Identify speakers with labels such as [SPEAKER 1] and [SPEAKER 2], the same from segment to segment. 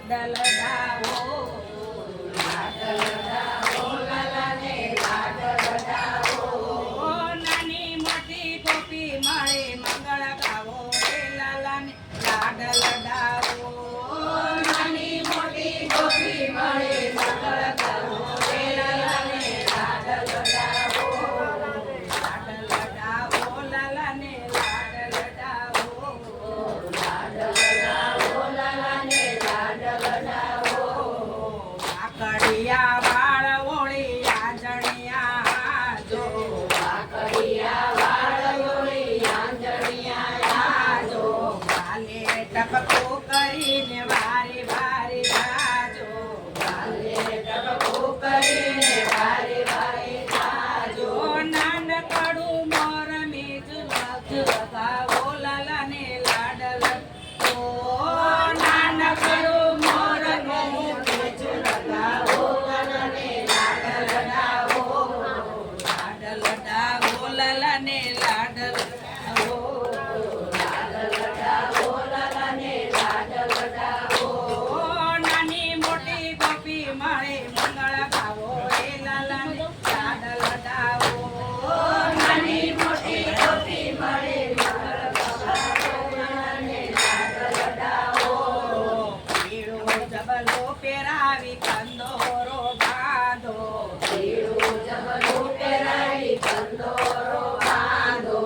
[SPEAKER 1] લડાવો લાલાને લાડ લડાવો નાની મોટી ગોપી મળે મંગળ ગાવો રે લાલાને લાડ લડાવો નાની મોટી ગોપી મળે મંગળ ગાવો રે લાલાને લાડ લડાવો લાલાને લાડ લડાવો લાલાને લાડ લડાવો આકડિયા વાળ ઓળી આંજણિયા જો આકડિયા વાળ ઓળી આંજણિયા જો કાલે ટપકો કરીને વારે વારે જાજો કાલે ટપકો કરીને વારે વારે જાજો નાનકડું મોર મીજ લગાવો લાલાને લાડ લડાવો નાનકડું મોર મીજ લગાવો લાલાને લાડ લડાવો લાલાને લાડ લડાવો લાલાને લાડ લડાવો નાની મોટી ગોપી મળે મંગળ ગાવો રે લાલાને લાડ લડાવો નાની મોટી ગોપી મળે મંગળ ગાવો લાલાને લાડ લડાવો પીળો જબલો પહેરાવી કંદોરો બાંધો પીળો જબલો પહેરાવી કંદોરો બાંધો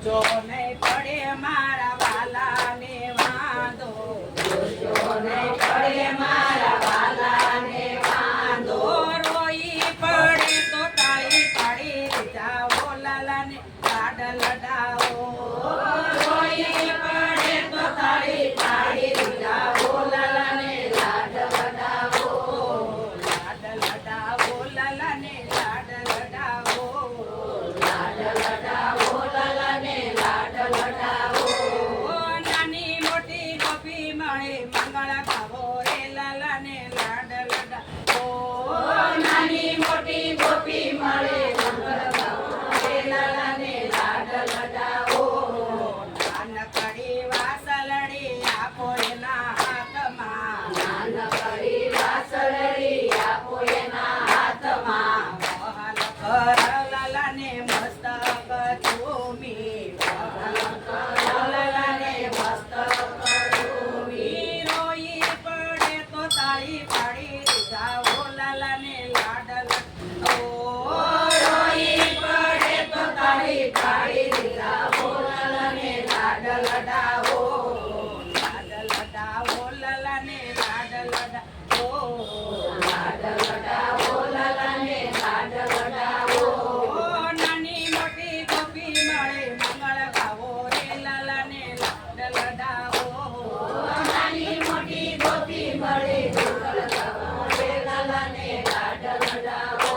[SPEAKER 1] જો નહીં પડે મારા વાલાને વાંધો જો નહીં પડે મારા વાલાને વાંધો રોઈ પડે તો તાળી પાડી જાઓ લાલાને લાડ લડાવો રોઈ પડે તો તાળી પાડી જાઓ લાલાને લાડ લડાવો લાલાને લાડ લડાવો લાલાને લાડ લડાવો નાની મોટી ગોપી મળે મંગળ ગાવો રે લાલાને લાડ લડાવો નાની મોટી ગોપી મળે મંગળ ગાવો રે લાલાને લાડ લડાવો નાનકડી વાસલડી આપો એના હાથમાં નાનકડી વાસલડી આપો એના હાથમાં વહાલ કર લાલાને મસ્તક ચૂમી વહાલ કર લાલાને મસ્તક ચૂમી રોઈ પડે તો તાળી પાડી જાઓ લાલાને લાડ લડાવો રોઈ પડે તો તાળી પાડી જાઓ લાલાને લાડ લડાવો લાલાને લાડ લડાવો લાલાને લાડ લડાવો નાની મોટી ગોપી મળે મંગળ ગાવો રે લાલાને લાડ લડાવો નાની મોટી ગોપી મળે મંગળ ગાવો રે લાલાને લાડ લડાવો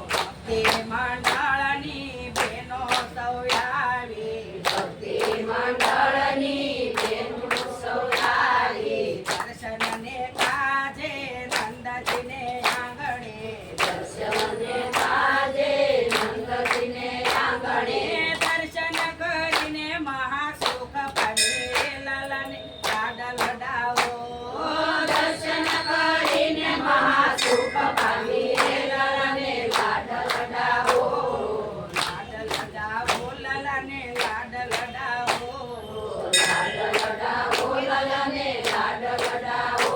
[SPEAKER 1] ભક્તિ મંડળની બેનો સૌ આવી ભક્તિ મંડળની બેનો સૌ આવી દર્શનને કાજે નંદજીને આંગણે દર્શનને કાજે નંદજીને આંગણે દર્શન કરીને મહાસુખ પામે લાલાને લાડ લડાવો દર્શન કરીને મહાસુખ પામી લાલાને લાડ લડાવો લાલાને લાડ લડાવો લાલાને લાડ લડાવો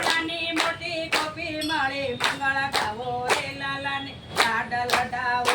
[SPEAKER 1] નાની મોટી ગોપી મળે મંગળ ગાવો રે લાલાને લાડ લડાવો